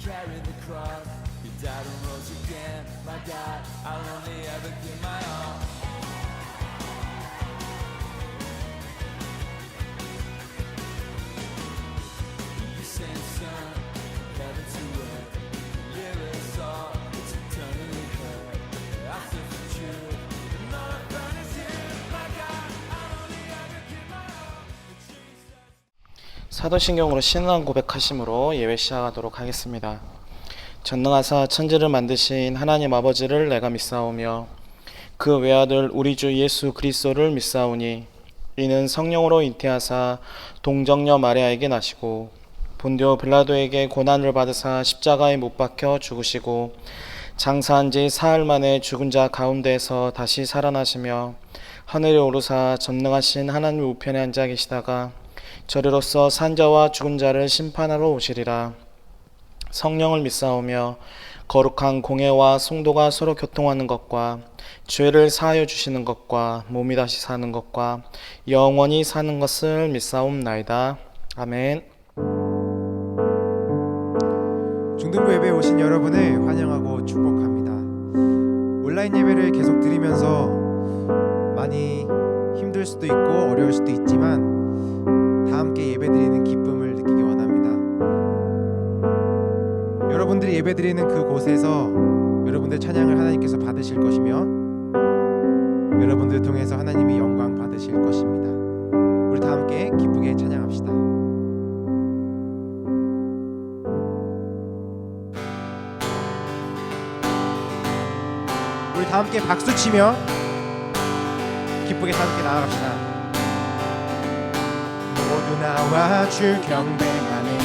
carried the cross. You died and rose again. My God, I'll only ever give my all. You sent Son from heaven to earth. Live us all. It's eternally heard. I still for truth. And all I found is you. My God, I'll only ever give my all. 사도신경으로 신앙 고백하심으로 예배 시작하도록 하겠습니다. 전능하사 천지를 만드신 하나님 아버지를 내가 믿사오며 그 외아들 우리 주 예수 그리스도를 믿사오니 이는 성령으로 잉태하사 동정녀 마리아에게 나시고 본디오 빌라도에게 고난을 받으사 십자가에 못 박혀 죽으시고 장사한 지 사흘 만에 죽은 자 가운데에서 다시 살아나시며 하늘에 오르사 전능하신 하나님 우편에 앉아 계시다가 저리로서 산자와 죽은 자를 심판하러 오시리라. 성령을 믿사오며 거룩한 공회와 성도가 서로 교통하는 것과 죄를 사하여 주시는 것과 몸이 다시 사는 것과 영원히 사는 것을 믿사옵나이다. 아멘. 중등부 예배에 오신 여러분을 환영하고 축복합니다. 온라인 예배를 계속 드리면서 많이 힘들 수도 있고 어려울 수도 있지만 다 함께 예배드리는 기쁨을 느끼기 원합니다. 여러분들이 예배드리는 그곳에서 여러분들 찬양을 하나님께서 받으실 것이며 여러분들을 통해서 하나님이 영광 받으실 것입니다. 우리 다 함께 기쁘게 찬양합시다. 우리 다 함께 박수치며 기쁘게 다 함께 나아갑시다. 모두 나와 주 경배하네.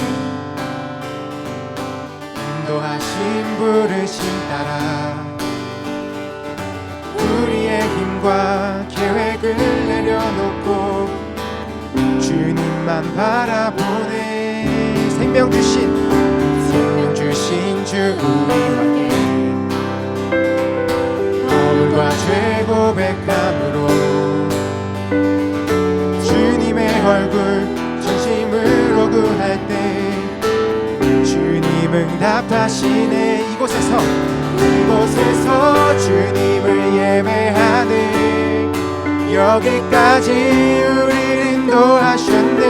인도하신 부르심 따라 우리의 힘과 계획을 내려놓고 주님만 바라보네. 생명 주신 주 우리와 함께 거울과 죄 고백함으로 주님의 얼굴 진심으로 구할 때 주님 응답하시네. 이곳에서 주님을 예배하네. 여기까지 우리를 인도하셨네.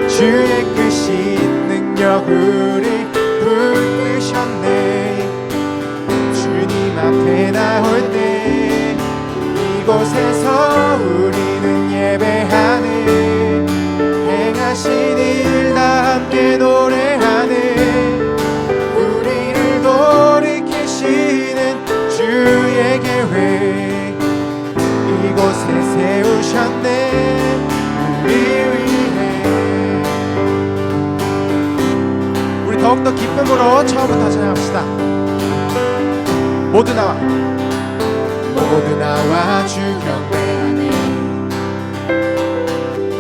주의 크신 능력 우리 붙드셨네. 주님 앞에 나올 때 이곳에서 우리는 예배하네. 행하신 일 다 함께 노래하네. 우리를 돌이키시는 주의 계획 이곳에 세우셨네. 우리 위해 우리 더욱더 기쁨으로 처음부터 찬양합시다. 모두 나와 주 경배하네.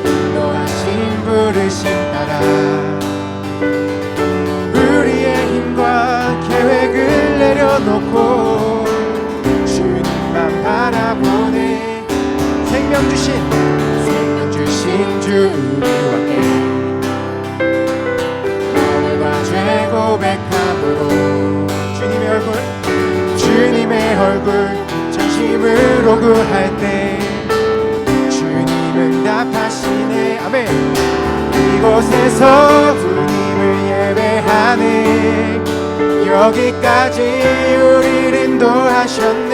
인도하신 부르심 따라 우리의 힘과 계획을 내려놓고 주님만 바라보네. 생명 주신 주 우리와 함께 거울과 죄 고백함으로 주님의 얼굴 진심으로 구할 때 주님 응답하시네. 아멘. 이곳에서 주님을 예배하네. 여기까지 우리를 인도하셨네.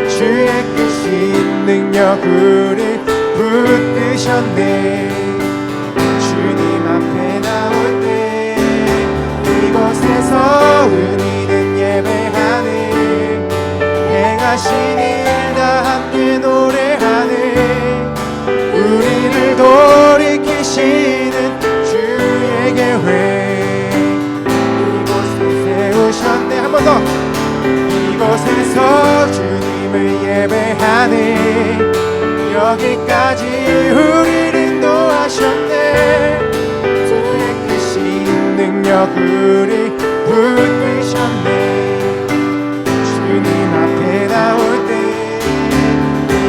주의 크신 능력 우리 붙드셨네. 주님 앞에 나올 때 이곳에서 우리는 예배하네. 행하신 일 다 함께 노래하네. 우리를 돌이키시는 주의 계획 이곳에 세우셨네. 한 번 더. 이곳에서 주님을 예배하네. 여기까지 우리를 인도하셨네. 주의 크신 능력 우리 붙드셨네. 주님 앞에 나올 때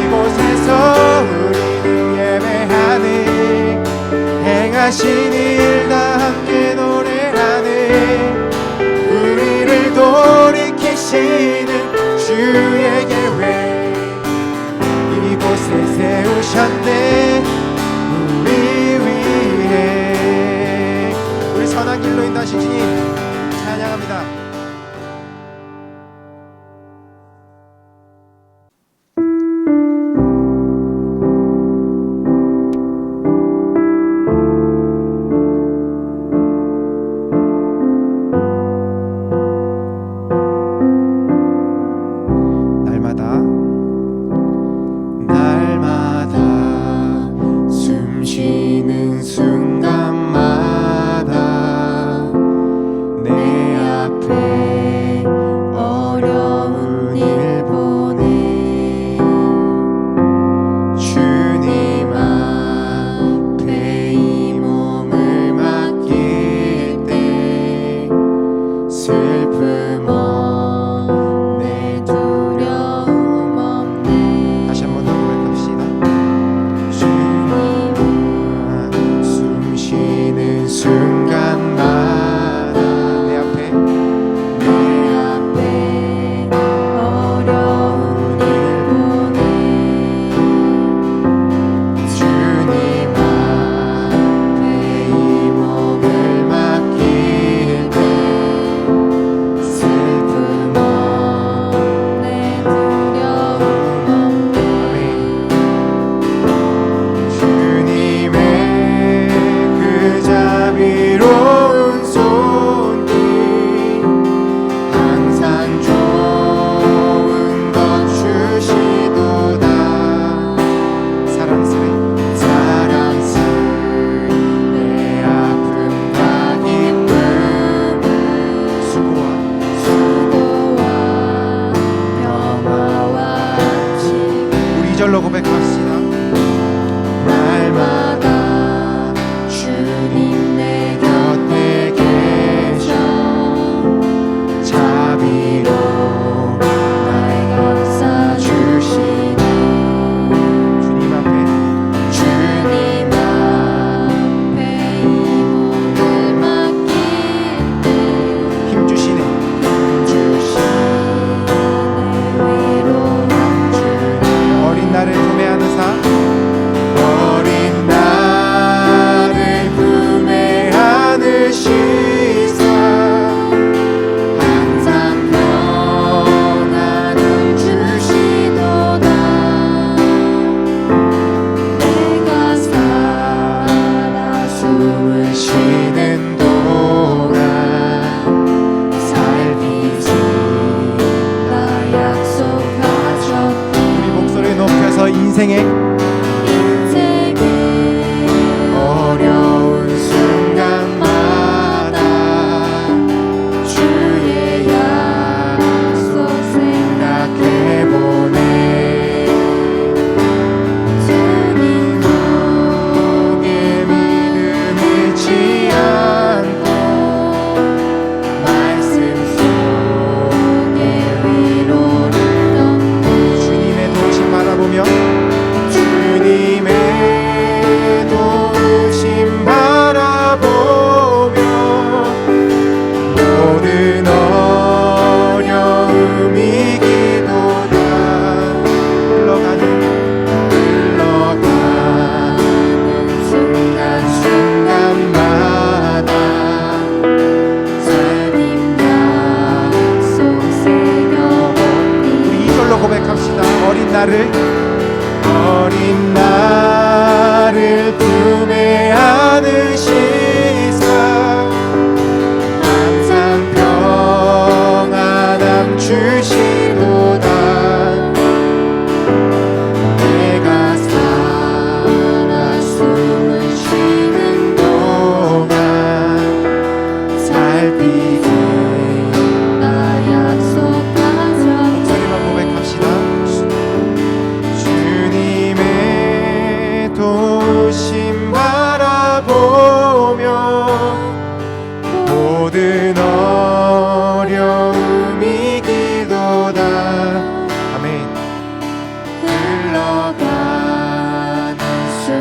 이곳에서 우리는 예배하네. 행하신 일 다 함께 노래하네.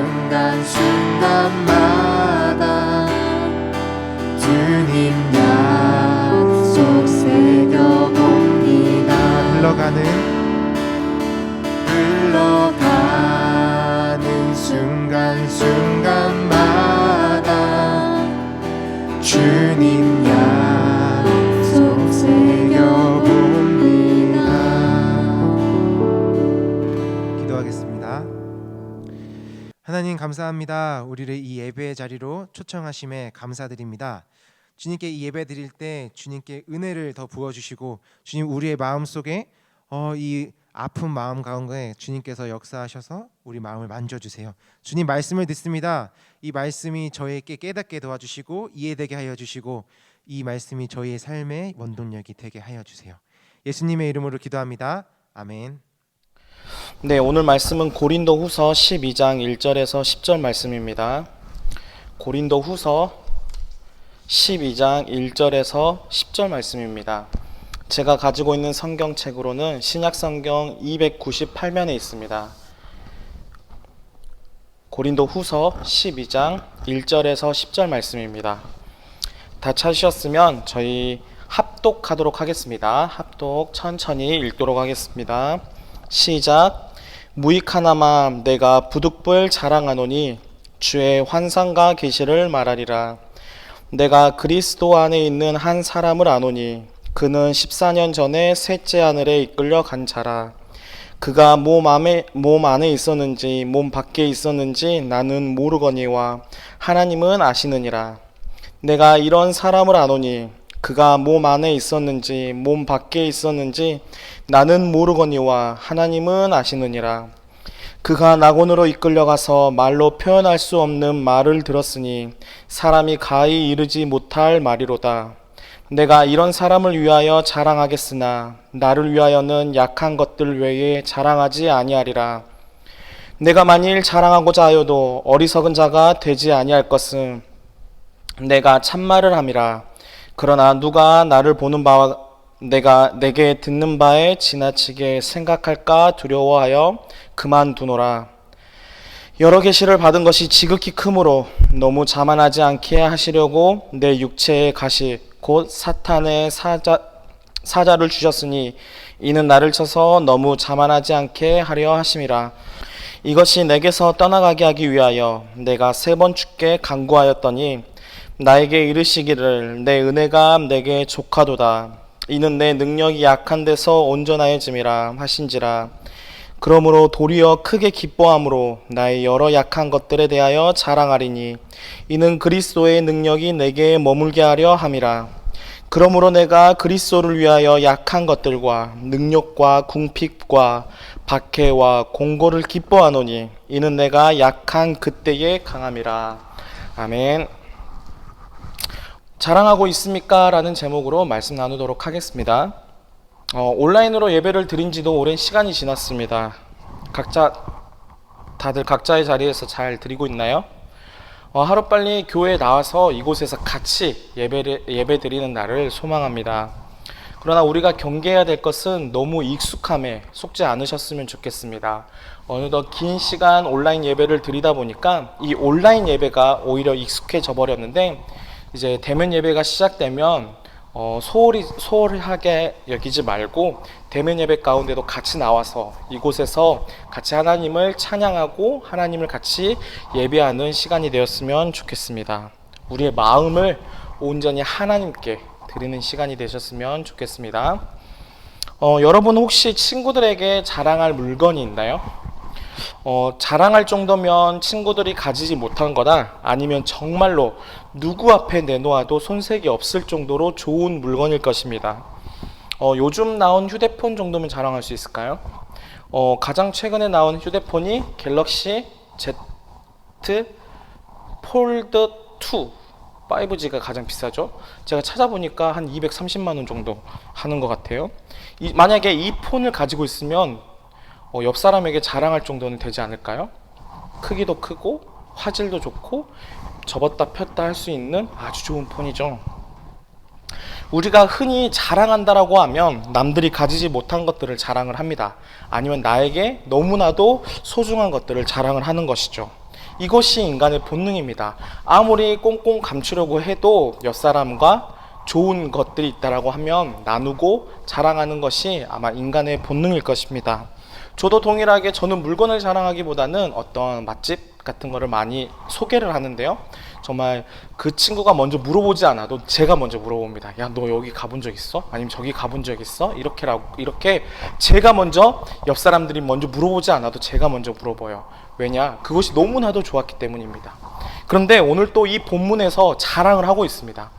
순간순간마다 주님 약속 새겨봅니다. 흘러가는 순간순간마다 주님 약속 새겨봅니다. 기도하겠습니다. 하나님 감사합니다. 우리를 이 예배의 자리로 초청하심에 감사드립니다. 주님께 이 예배 드릴 때 주님께 은혜를 더 부어주시고 주님 우리의 마음속에 이 아픈 마음 가운데 주님께서 역사하셔서 우리 마음을 만져주세요. 주님 말씀을 듣습니다. 이 말씀이 저에게 깨닫게 도와주시고 이해되게 하여 주시고 이 말씀이 저희의 삶의 원동력이 되게 하여 주세요. 예수님의 이름으로 기도합니다. 아멘. 네, 오늘 말씀은 고린도후서 12장 1절에서 10절 말씀입니다. 고린도후서 12장 1절에서 10절 말씀입니다. 제가 가지고 있는 성경책으로는 신약성경 298면에 있습니다. 고린도후서 12장 1절에서 10절 말씀입니다. 다 찾으셨으면 저희 합독하도록 하겠습니다. 합독 천천히 읽도록 하겠습니다. 시작. 무익하나마 내가 부득불 자랑하노니 주의 환상과 계시를 말하리라. 내가 그리스도 안에 있는 한 사람을 아노니 그는 14년 전에 셋째 하늘에 이끌려 간 자라. 그가 몸 안에 있었는지 몸 밖에 있었는지 나는 모르거니와 하나님은 아시느니라. 내가 이런 사람을 아노니 그가 몸 안에 있었는지 몸 밖에 있었는지 나는 모르거니와 하나님은 아시느니라. 그가 낙원으로 이끌려가서 말로 표현할 수 없는 말을 들었으니 사람이 가히 이르지 못할 말이로다. 내가 이런 사람을 위하여 자랑하겠으나 나를 위하여는 약한 것들 외에 자랑하지 아니하리라. 내가 만일 자랑하고자 하여도 어리석은 자가 되지 아니할 것은 내가 참말을 함이라. 그러나 누가 나를 보는 바와 내가 내게 듣는 바에 지나치게 생각할까 두려워하여 그만두노라. 여러 계시를 받은 것이 지극히 크므로 너무 자만하지 않게 하시려고 내 육체의 가시 곧 사탄의 사자를 주셨으니 이는 나를 쳐서 너무 자만하지 않게 하려 하심이라. 이것이 내게서 떠나가게 하기 위하여 내가 3번 주께 간구하였더니 나에게 이르시기를 내 은혜가 내게 족하도다. 이는 내 능력이 약한 데서 온전하여짐이라 하신지라. 그러므로 도리어 크게 기뻐함으로 나의 여러 약한 것들에 대하여 자랑하리니 이는 그리스도의 능력이 내게 머물게 하려 함이라. 그러므로 내가 그리스도를 위하여 약한 것들과 능력과 궁핍과 박해와 공고를 기뻐하노니 이는 내가 약한 그때에 강함이라. 아멘. 자랑하고 있습니까? 라는 제목으로 말씀 나누도록 하겠습니다. 온라인으로 예배를 드린 지도 오랜 시간이 지났습니다. 다들 각자의 자리에서 잘 드리고 있나요? 하루빨리 교회에 나와서 이곳에서 같이 예배 드리는 날을 소망합니다. 그러나 우리가 경계해야 될 것은 너무 익숙함에 속지 않으셨으면 좋겠습니다. 어느덧 긴 시간 온라인 예배를 드리다 보니까 이 온라인 예배가 오히려 익숙해져 버렸는데 이제 대면 예배가 시작되면 소홀하게 여기지 말고 대면 예배 가운데도 같이 나와서 이곳에서 같이 하나님을 찬양하고 하나님을 같이 예배하는 시간이 되었으면 좋겠습니다. 우리의 마음을 온전히 하나님께 드리는 시간이 되셨으면 좋겠습니다. 여러분 혹시 친구들에게 자랑할 물건이 있나요? 자랑할 정도면 친구들이 가지지 못한 거다, 아니면 정말로 누구 앞에 내놓아도 손색이 없을 정도로 좋은 물건일 것입니다. 요즘 나온 휴대폰 정도면 자랑할 수 있을까요? 가장 최근에 나온 휴대폰이 갤럭시 Z 폴드 2 5G가 가장 비싸죠. 제가 찾아보니까 한 230만 원 정도 하는 것 같아요. 만약에 이 폰을 가지고 있으면 옆 사람에게 자랑할 정도는 되지 않을까요? 크기도 크고 화질도 좋고 접었다 폈다 할 수 있는 아주 좋은 폰이죠. 우리가 흔히 자랑한다라고 하면 남들이 가지지 못한 것들을 자랑을 합니다. 아니면 나에게 너무나도 소중한 것들을 자랑을 하는 것이죠. 이것이 인간의 본능입니다. 아무리 꽁꽁 감추려고 해도 옆 사람과 좋은 것들이 있다라고 하면 나누고 자랑하는 것이 아마 인간의 본능일 것입니다. 저도 동일하게 저는 물건을 자랑하기보다는 어떤 맛집 같은 거를 많이 소개를 하는데요. 정말 그 친구가 먼저 물어보지 않아도 제가 먼저 물어봅니다. 야, 너 여기 가본 적 있어? 아니면 저기 가본 적 있어? 이렇게 제가 먼저 옆 사람들이 먼저 물어보지 않아도 제가 먼저 물어봐요. 왜냐? 그것이 너무나도 좋았기 때문입니다. 그런데 오늘 또 이 본문에서 자랑을 하고 있습니다.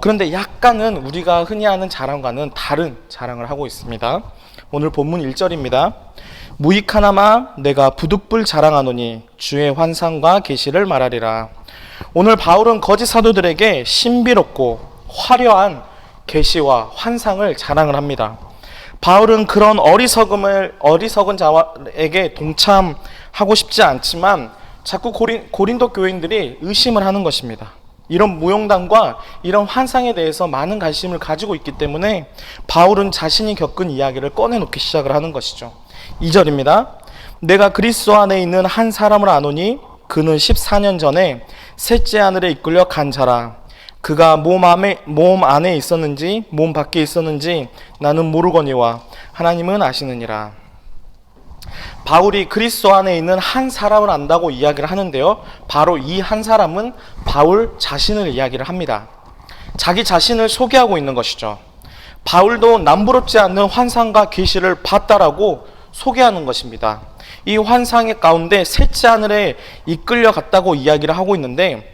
그런데 약간은 우리가 흔히 하는 자랑과는 다른 자랑을 하고 있습니다. 오늘 본문 1절입니다. 무익하나마 내가 부득불 자랑하노니 주의 환상과 계시를 말하리라. 오늘 바울은 거짓 사도들에게 신비롭고 화려한 계시와 환상을 자랑을 합니다. 바울은 그런 어리석은 자에게 동참하고 싶지 않지만 자꾸 고린도 교인들이 의심을 하는 것입니다. 이런 무용담과 이런 환상에 대해서 많은 관심을 가지고 있기 때문에 바울은 자신이 겪은 이야기를 꺼내놓기 시작을 하는 것이죠. 2절입니다. 내가 그리스도 안에 있는 한 사람을 아노니 그는 14년 전에 셋째 하늘에 이끌려 간 자라. 그가 몸 안에 있었는지 몸 밖에 있었는지 나는 모르거니와 하나님은 아시느니라. 바울이 그리스도 안에 있는 한 사람을 안다고 이야기를 하는데요. 바로 이 한 사람은 바울 자신을 이야기를 합니다. 자기 자신을 소개하고 있는 것이죠. 바울도 남부럽지 않는 환상과 계시를 봤다라고 소개하는 것입니다. 이 환상의 가운데 셋째 하늘에 이끌려 갔다고 이야기를 하고 있는데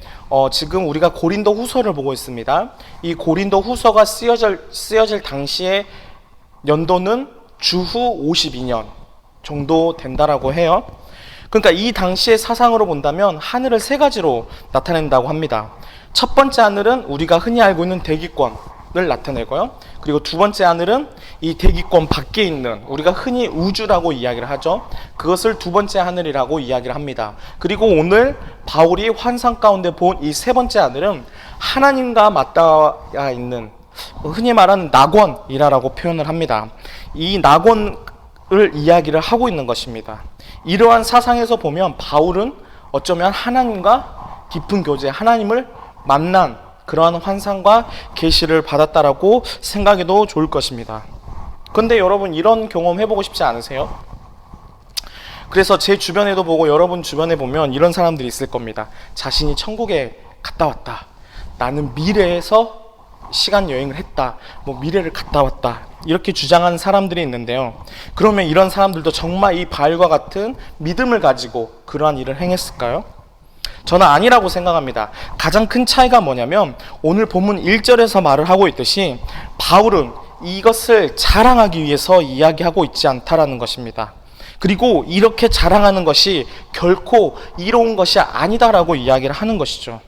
지금 우리가 고린도 후서를 보고 있습니다. 이 고린도 후서가 쓰여질 당시의 연도는 주후 52년 정도 된다라고 해요. 그러니까 이 당시의 사상으로 본다면 하늘을 세 가지로 나타낸다고 합니다. 첫 번째 하늘은 우리가 흔히 알고 있는 대기권을 나타내고요. 그리고 두 번째 하늘은 이 대기권 밖에 있는 우리가 흔히 우주라고 이야기를 하죠. 그것을 두 번째 하늘이라고 이야기를 합니다. 그리고 오늘 바울이 환상 가운데 본 이 세 번째 하늘은 하나님과 맞닿아 있는 흔히 말하는 낙원이라고 표현을 합니다. 이 낙원을 이야기를 하고 있는 것입니다. 이러한 사상에서 보면 바울은 어쩌면 하나님과 깊은 교제, 하나님을 만난 그러한 환상과 계시를 받았다라고 생각해도 좋을 것입니다. 그런데 여러분 이런 경험 해보고 싶지 않으세요? 그래서 제 주변에도 보고 여러분 주변에 보면 이런 사람들이 있을 겁니다. 자신이 천국에 갔다 왔다. 나는 미래에서 시간 여행을 했다. 미래를 갔다 왔다. 이렇게 주장하는 사람들이 있는데요. 그러면 이런 사람들도 정말 이 바울과 같은 믿음을 가지고 그러한 일을 행했을까요? 저는 아니라고 생각합니다. 가장 큰 차이가 뭐냐면 오늘 본문 1절에서 말을 하고 있듯이 바울은 이것을 자랑하기 위해서 이야기하고 있지 않다라는 것입니다. 그리고 이렇게 자랑하는 것이 결코 이로운 것이 아니다라고 이야기를 하는 것이죠.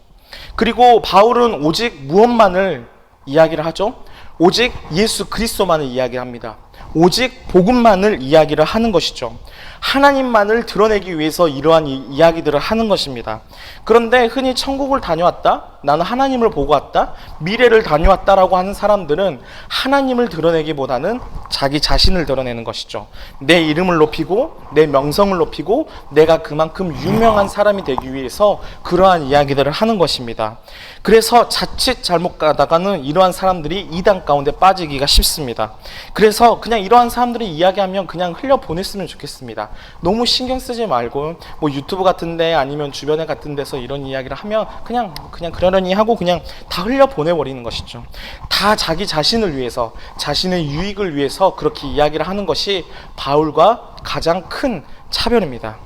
그리고 바울은 오직 무엇만을 이야기를 하죠? 오직 예수 그리스도만을 이야기합니다. 오직 복음만을 이야기를 하는 것이죠. 하나님만을 드러내기 위해서 이러한 이야기들을 하는 것입니다. 그런데 흔히 천국을 다녀왔다, 나는 하나님을 보고 왔다, 미래를 다녀왔다라고 하는 사람들은 하나님을 드러내기보다는 자기 자신을 드러내는 것이죠. 내 이름을 높이고 내 명성을 높이고 내가 그만큼 유명한 사람이 되기 위해서 그러한 이야기들을 하는 것입니다. 그래서 자칫 잘못 가다가는 이러한 사람들이 이단 가운데 빠지기가 쉽습니다. 그래서 그냥 이러한 사람들이 이야기하면 그냥 흘려보냈으면 좋겠습니다. 너무 신경 쓰지 말고 유튜브 같은데 아니면 주변에 같은 데서 이런 이야기를 하면 그냥 그러려니 하고 그냥 다 흘려보내버리는 것이죠. 다 자기 자신을 위해서, 자신의 유익을 위해서 그렇게 이야기를 하는 것이 바울과 가장 큰 차별입니다.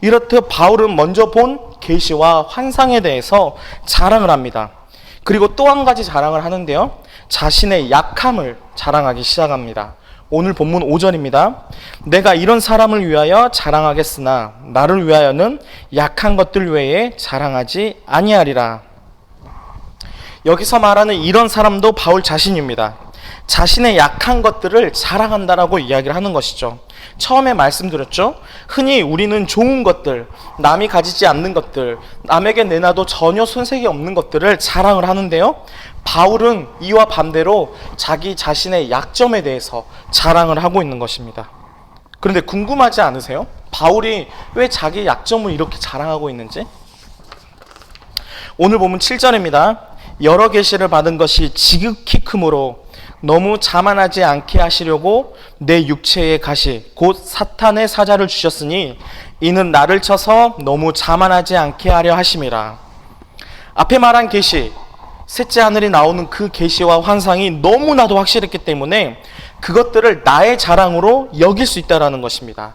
이렇듯 바울은 먼저 본 계시와 환상에 대해서 자랑을 합니다. 그리고 또 한 가지 자랑을 하는데요. 자신의 약함을 자랑하기 시작합니다. 오늘 본문 5절입니다. 내가 이런 사람을 위하여 자랑하겠으나 나를 위하여는 약한 것들 외에 자랑하지 아니하리라. 여기서 말하는 이런 사람도 바울 자신입니다. 자신의 약한 것들을 자랑한다라고 이야기를 하는 것이죠. 처음에 말씀드렸죠. 흔히 우리는 좋은 것들, 남이 가지지 않는 것들, 남에게 내놔도 전혀 손색이 없는 것들을 자랑을 하는데요. 바울은 이와 반대로 자기 자신의 약점에 대해서 자랑을 하고 있는 것입니다. 그런데 궁금하지 않으세요? 바울이 왜 자기 약점을 이렇게 자랑하고 있는지? 오늘 보면 7절입니다. 여러 계시를 받은 것이 지극히 크므로 너무 자만하지 않게 하시려고 내 육체의 가시 곧 사탄의 사자를 주셨으니 이는 나를 쳐서 너무 자만하지 않게 하려 하심이라. 앞에 말한 계시, 셋째 하늘이 나오는 그 계시와 환상이 너무나도 확실했기 때문에 그것들을 나의 자랑으로 여길 수 있다는 것입니다.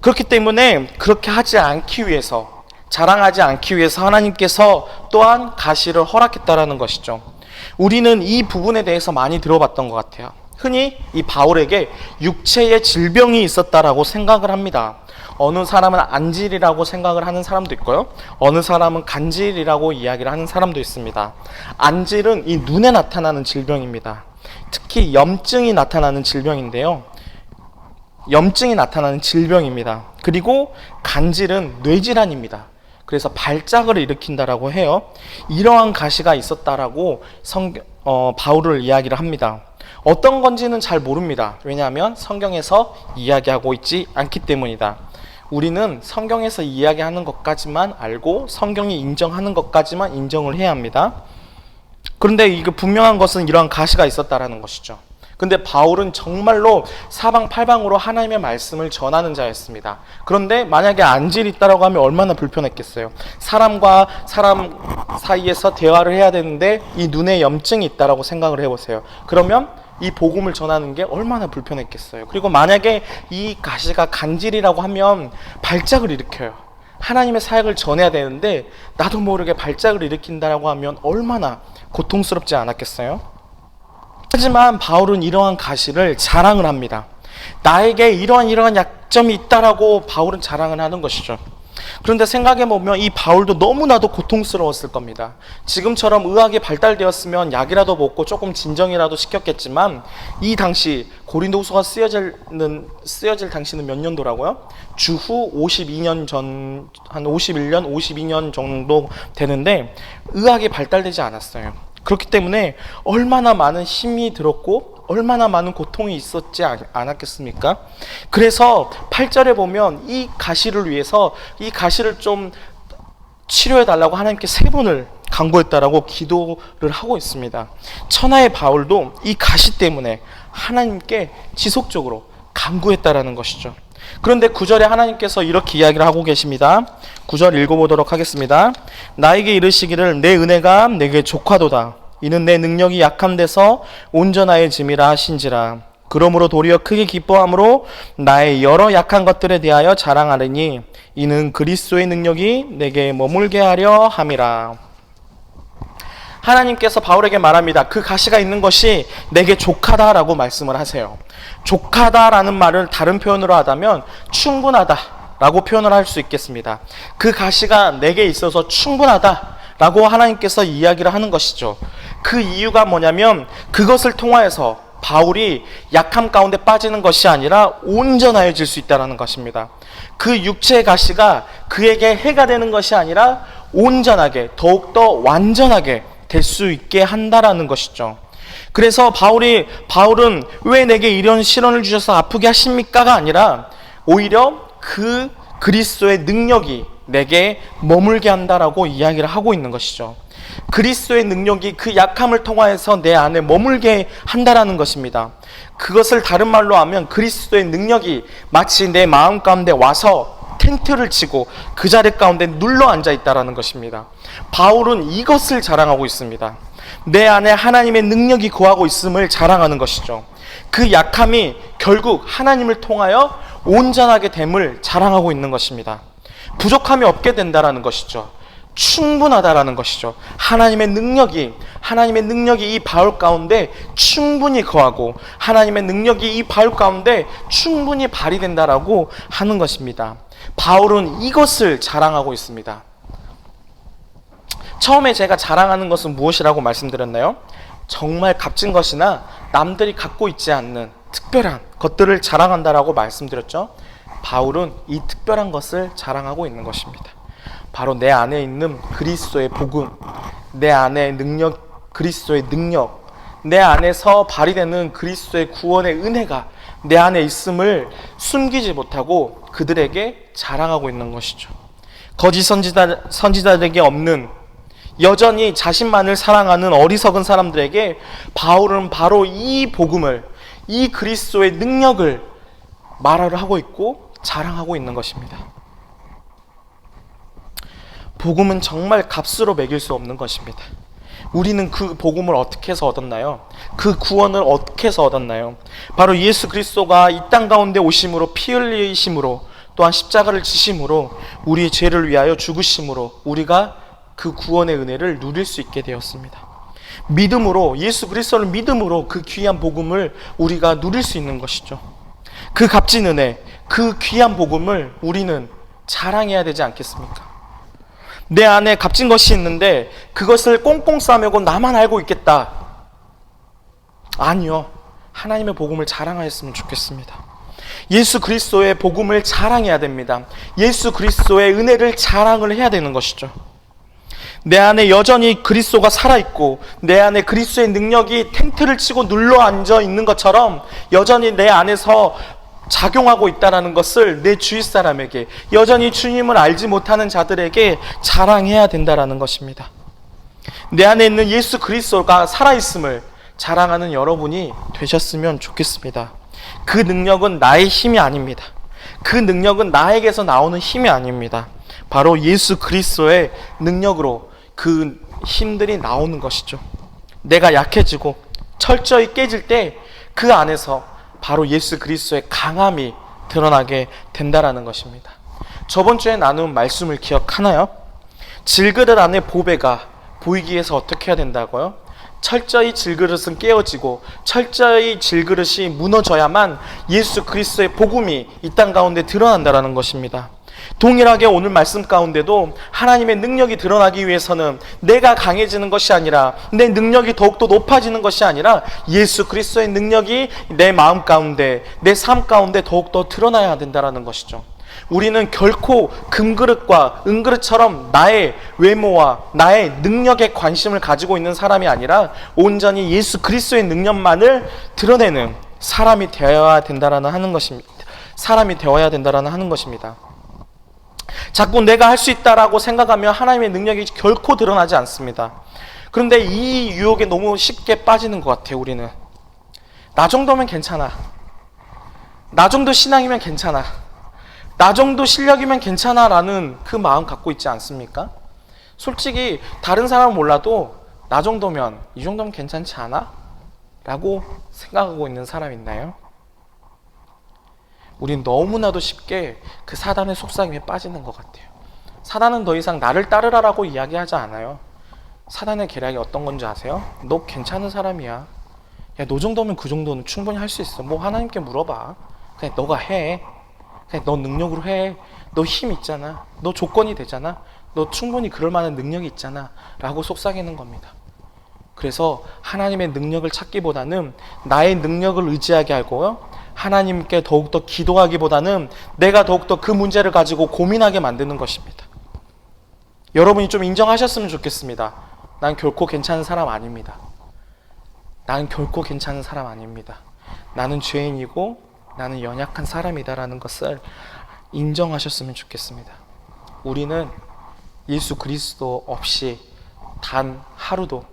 그렇기 때문에 그렇게 하지 않기 위해서, 자랑하지 않기 위해서 하나님께서 또한 가시를 허락했다라는 것이죠. 우리는 이 부분에 대해서 많이 들어봤던 것 같아요. 흔히 이 바울에게 육체의 질병이 있었다라고 생각을 합니다. 어느 사람은 안질이라고 생각을 하는 사람도 있고요. 어느 사람은 간질이라고 이야기를 하는 사람도 있습니다. 안질은 이 눈에 나타나는 질병입니다. 특히 염증이 나타나는 질병인데요. 염증이 나타나는 질병입니다. 그리고 간질은 뇌질환입니다. 그래서 발작을 일으킨다라고 해요. 이러한 가시가 있었다라고 바울을 이야기를 합니다. 어떤 건지는 잘 모릅니다. 왜냐하면 성경에서 이야기하고 있지 않기 때문이다. 우리는 성경에서 이야기하는 것까지만 알고 성경이 인정하는 것까지만 인정을 해야 합니다. 그런데 이거 분명한 것은 이러한 가시가 있었다라는 것이죠. 근데 바울은 정말로 사방팔방으로 하나님의 말씀을 전하는 자였습니다. 그런데 만약에 안질이 있다라고 하면 얼마나 불편했겠어요. 사람과 사람 사이에서 대화를 해야 되는데 이 눈에 염증이 있다라고 생각을 해보세요. 그러면 이 복음을 전하는 게 얼마나 불편했겠어요. 그리고 만약에 이 가시가 간질이라고 하면 발작을 일으켜요. 하나님의 사역을 전해야 되는데 나도 모르게 발작을 일으킨다라고 하면 얼마나 고통스럽지 않았겠어요? 하지만 바울은 이러한 가시를 자랑을 합니다. 나에게 이러한 약점이 있다라고 바울은 자랑을 하는 것이죠. 그런데 생각해보면 이 바울도 너무나도 고통스러웠을 겁니다. 지금처럼 의학이 발달되었으면 약이라도 먹고 조금 진정이라도 시켰겠지만 이 당시 고린도후서가 쓰여질 당시는 몇 년도라고요? 주후 52년 전, 한 51년, 52년 정도 되는데 의학이 발달되지 않았어요. 그렇기 때문에 얼마나 많은 힘이 들었고 얼마나 많은 고통이 있었지 않았겠습니까? 그래서 8절에 보면 이 가시를 위해서 이 가시를 좀 치료해 달라고 하나님께 3번을 간구했다라고 기도를 하고 있습니다. 천하의 바울도 이 가시 때문에 하나님께 지속적으로 간구했다라는 것이죠. 그런데 9절에 하나님께서 이렇게 이야기를 하고 계십니다. 9절 읽어보도록 하겠습니다. 나에게 이르시기를 내 은혜가 내게 족하도다. 이는 내 능력이 약함 데서 온전하여짐이라 하신지라. 그러므로 도리어 크게 기뻐함으로 나의 여러 약한 것들에 대하여 자랑하리니 이는 그리스도의 능력이 내게 머물게 하려 함이라. 하나님께서 바울에게 말합니다. 그 가시가 있는 것이 내게 족하다라고 말씀을 하세요. 족하다라는 말을 다른 표현으로 하자면 충분하다라고 표현을 할 수 있겠습니다. 그 가시가 내게 있어서 충분하다라고 하나님께서 이야기를 하는 것이죠. 그 이유가 뭐냐면 그것을 통하여서 바울이 약함 가운데 빠지는 것이 아니라 온전하여질 수 있다는 것입니다. 그 육체의 가시가 그에게 해가 되는 것이 아니라 온전하게 더욱더 완전하게 될 수 있게 한다라는 것이죠. 그래서 바울은 왜 내게 이런 시련을 주셔서 아프게 하십니까가 아니라 오히려 그 그리스도의 능력이 내게 머물게 한다라고 이야기를 하고 있는 것이죠. 그리스도의 능력이 그 약함을 통하여서 내 안에 머물게 한다라는 것입니다. 그것을 다른 말로 하면 그리스도의 능력이 마치 내 마음 가운데 와서 텐트를 치고 그 자리 가운데 눌러 앉아 있다라는 것입니다. 바울은 이것을 자랑하고 있습니다. 내 안에 하나님의 능력이 거하고 있음을 자랑하는 것이죠. 그 약함이 결국 하나님을 통하여 온전하게 됨을 자랑하고 있는 것입니다. 부족함이 없게 된다라는 것이죠. 충분하다라는 것이죠. 하나님의 능력이 이 바울 가운데 충분히 거하고 하나님의 능력이 이 바울 가운데 충분히 발휘된다라고 하는 것입니다. 바울은 이것을 자랑하고 있습니다. 처음에 제가 자랑하는 것은 무엇이라고 말씀드렸나요? 정말 값진 것이나 남들이 갖고 있지 않는 특별한 것들을 자랑한다라고 말씀드렸죠. 바울은 이 특별한 것을 자랑하고 있는 것입니다. 바로 내 안에 있는 그리스도의 복음, 내 안에 그리스도의 능력, 내 안에서 발휘되는 그리스도의 구원의 은혜가 내 안에 있음을 숨기지 못하고 그들에게 자랑하고 있는 것이죠. 거짓 선지자들에게 없는, 여전히 자신만을 사랑하는 어리석은 사람들에게 바울은 바로 이 복음을, 이 그리스도의 능력을 말을 하고 있고 자랑하고 있는 것입니다. 복음은 정말 값으로 매길 수 없는 것입니다. 우리는 그 복음을 어떻게 해서 얻었나요? 그 구원을 어떻게 해서 얻었나요? 바로 예수 그리스도가 이 땅 가운데 오심으로, 피 흘리심으로, 또한 십자가를 지심으로, 우리의 죄를 위하여 죽으심으로 우리가 그 구원의 은혜를 누릴 수 있게 되었습니다. 믿음으로, 예수 그리스도를 믿음으로 그 귀한 복음을 우리가 누릴 수 있는 것이죠. 그 값진 은혜, 그 귀한 복음을 우리는 자랑해야 되지 않겠습니까? 내 안에 값진 것이 있는데 그것을 꽁꽁 싸매고 나만 알고 있겠다. 아니요. 하나님의 복음을 자랑하였으면 좋겠습니다. 예수 그리스도의 복음을 자랑해야 됩니다. 예수 그리스도의 은혜를 자랑을 해야 되는 것이죠. 내 안에 여전히 그리스도가 살아있고 내 안에 그리스도의 능력이 텐트를 치고 눌러앉아 있는 것처럼 여전히 내 안에서 작용하고 있다는 것을 내 주위 사람에게, 여전히 주님을 알지 못하는 자들에게 자랑해야 된다는 것입니다. 내 안에 있는 예수 그리스도가 살아있음을 자랑하는 여러분이 되셨으면 좋겠습니다. 그 능력은 나의 힘이 아닙니다. 그 능력은 나에게서 나오는 힘이 아닙니다. 바로 예수 그리스도의 능력으로 그 힘들이 나오는 것이죠. 내가 약해지고 철저히 깨질 때 그 안에서 바로 예수 그리스도의 강함이 드러나게 된다라는 것입니다. 저번 주에 나눈 말씀을 기억하나요? 질그릇 안에 보배가 보이기 위해서 어떻게 해야 된다고요? 철저히 질그릇은 깨어지고 철저히 질그릇이 무너져야만 예수 그리스도의 복음이 이 땅 가운데 드러난다라는 것입니다. 동일하게 오늘 말씀 가운데도 하나님의 능력이 드러나기 위해서는 내가 강해지는 것이 아니라, 내 능력이 더욱더 높아지는 것이 아니라 예수 그리스도의 능력이 내 마음 가운데, 내 삶 가운데 더욱더 드러나야 된다는 것이죠. 우리는 결코 금그릇과 은그릇처럼 나의 외모와 나의 능력에 관심을 가지고 있는 사람이 아니라 온전히 예수 그리스도의 능력만을 드러내는 사람이 되어야 된다라는 하는 것입니다. 사람이 되어야 된다라는 하는 것입니다. 자꾸 내가 할 수 있다라고 생각하면 하나님의 능력이 결코 드러나지 않습니다. 그런데 이 유혹에 너무 쉽게 빠지는 것 같아요. 우리는 나 정도면 괜찮아, 나 정도 신앙이면 괜찮아, 나 정도 실력이면 괜찮아 라는 그 마음 갖고 있지 않습니까? 솔직히 다른 사람은 몰라도 나 정도면, 이 정도면 괜찮지 않아? 라고 생각하고 있는 사람 있나요? 우린 너무나도 쉽게 그 사단의 속삭임에 빠지는 것 같아요. 사단은 더 이상 나를 따르라라고 이야기하지 않아요. 사단의 계략이 어떤 건지 아세요? 너 괜찮은 사람이야. 야, 너 정도면 그 정도는 충분히 할 수 있어. 뭐 하나님께 물어봐. 그냥 너가 해. 그냥 너 능력으로 해. 너 힘 있잖아. 너 조건이 되잖아. 너 충분히 그럴 만한 능력이 있잖아. 라고 속삭이는 겁니다. 그래서 하나님의 능력을 찾기보다는 나의 능력을 의지하게 하고요, 하나님께 더욱더 기도하기보다는 내가 더욱더 그 문제를 가지고 고민하게 만드는 것입니다. 여러분이 좀 인정하셨으면 좋겠습니다. 난 결코 괜찮은 사람 아닙니다. 나는 결코 괜찮은 사람 아닙니다. 나는 죄인이고 나는 연약한 사람이다라는 것을 인정하셨으면 좋겠습니다. 우리는 예수 그리스도 없이 단 하루도,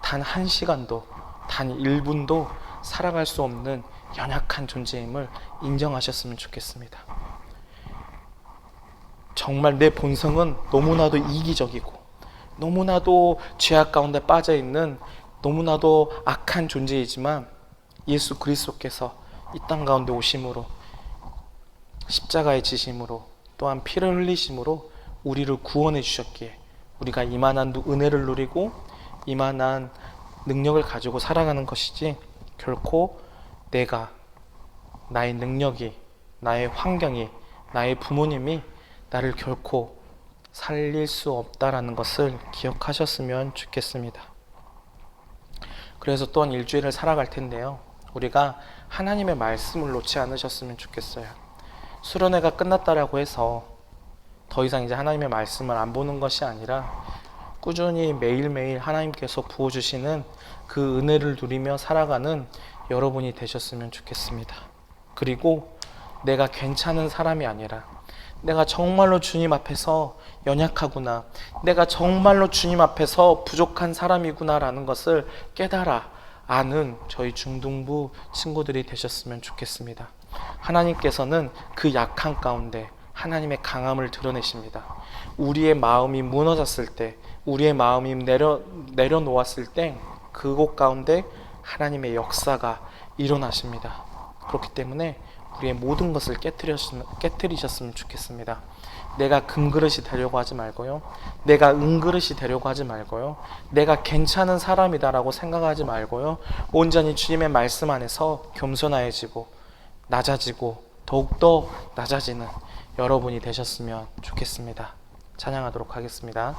단 한 시간도, 단 1분도 살아갈 수 없는 연약한 존재임을 인정하셨으면 좋겠습니다. 정말 내 본성은 너무나도 이기적이고 너무나도 죄악 가운데 빠져있는 너무나도 악한 존재이지만 예수 그리스도께서 이 땅 가운데 오심으로, 십자가의 지심으로, 또한 피를 흘리심으로 우리를 구원해 주셨기에 우리가 이만한 은혜를 누리고 이만한 능력을 가지고 살아가는 것이지, 결코 내가, 나의 능력이, 나의 환경이, 나의 부모님이 나를 결코 살릴 수 없다라는 것을 기억하셨으면 좋겠습니다. 그래서 또한 일주일을 살아갈 텐데요, 우리가 하나님의 말씀을 놓지 않으셨으면 좋겠어요. 수련회가 끝났다라고 해서 더 이상 이제 하나님의 말씀을 안 보는 것이 아니라 꾸준히 매일매일 하나님께서 부어주시는 그 은혜를 누리며 살아가는 여러분이 되셨으면 좋겠습니다. 그리고 내가 괜찮은 사람이 아니라 내가 정말로 주님 앞에서 연약하구나, 내가 정말로 주님 앞에서 부족한 사람이구나 라는 것을 깨달아 아는 저희 중등부 친구들이 되셨으면 좋겠습니다. 하나님께서는 그 약한 가운데 하나님의 강함을 드러내십니다. 우리의 마음이 무너졌을 때, 우리의 마음이 내려놓았을 때 그곳 가운데 하나님의 역사가 일어나십니다. 그렇기 때문에 우리의 모든 것을 깨트리셨으면 좋겠습니다. 내가 금그릇이 되려고 하지 말고요, 내가 은그릇이 되려고 하지 말고요, 내가 괜찮은 사람이다라고 생각하지 말고요, 온전히 주님의 말씀 안에서 겸손해지고 낮아지고 더욱더 낮아지는 여러분이 되셨으면 좋겠습니다. 찬양하도록 하겠습니다.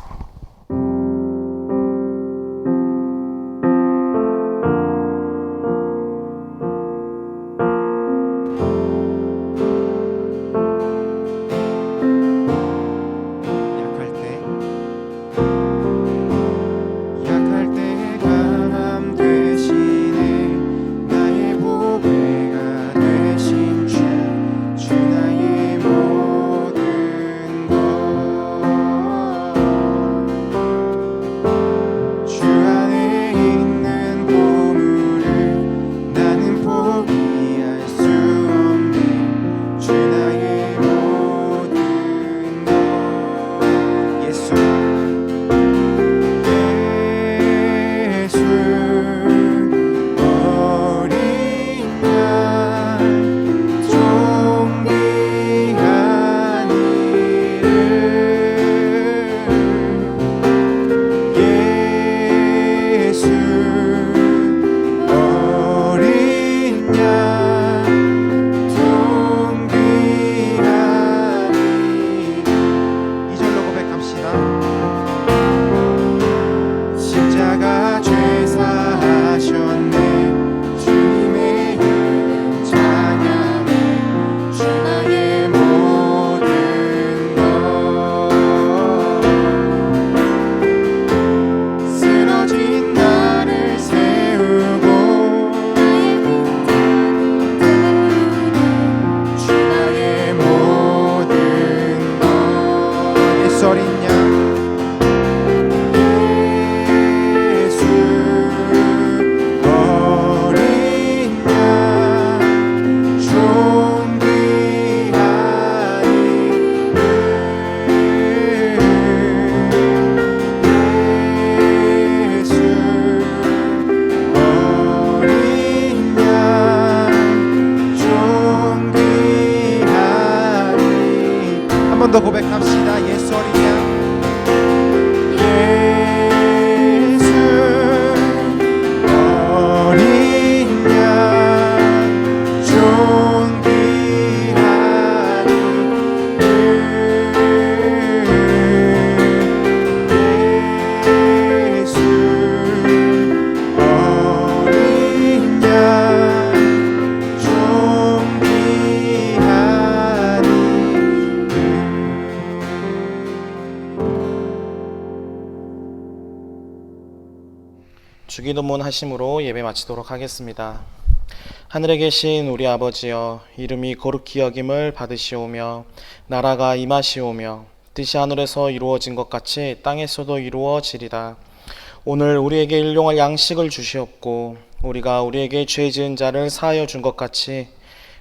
약할 때 강함 되시네 나의 보배가 되신 주 나의 모든 것 주 안에 있는 보물을 나는 포기할 수 없네 주 나의 모든 것 예수 십자가 죄사하셨네 주님의 이름 찬양해 주 나의 모든 것 쓰러진 나를 세우고 주 나의 모든 것 예수 어린 양 한 번 더 고백합시다. 예수 어린 양 예수 어린 양 존귀하니 예수 어린 양 주기도문 하심으로 예배 마치도록 하겠습니다. 하늘에 계신 우리 아버지여, 이름이 거룩히 여김을 받으시오며 나라가 임하시오며 뜻이 하늘에서 이루어진 것 같이 땅에서도 이루어지리다. 오늘 우리에게 일용할 양식을 주시옵고 우리가 우리에게 죄 지은 자를 사하여 준 것 같이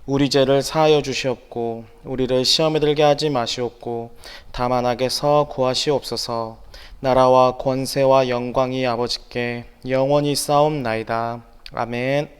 우리 죄를 사하여 주시옵고 우리를 시험에 들게 하지 마시옵고 다만 악에서 구하시옵소서. 나라와 권세와 영광이 아버지께 영원히 싸움나이다. 아멘.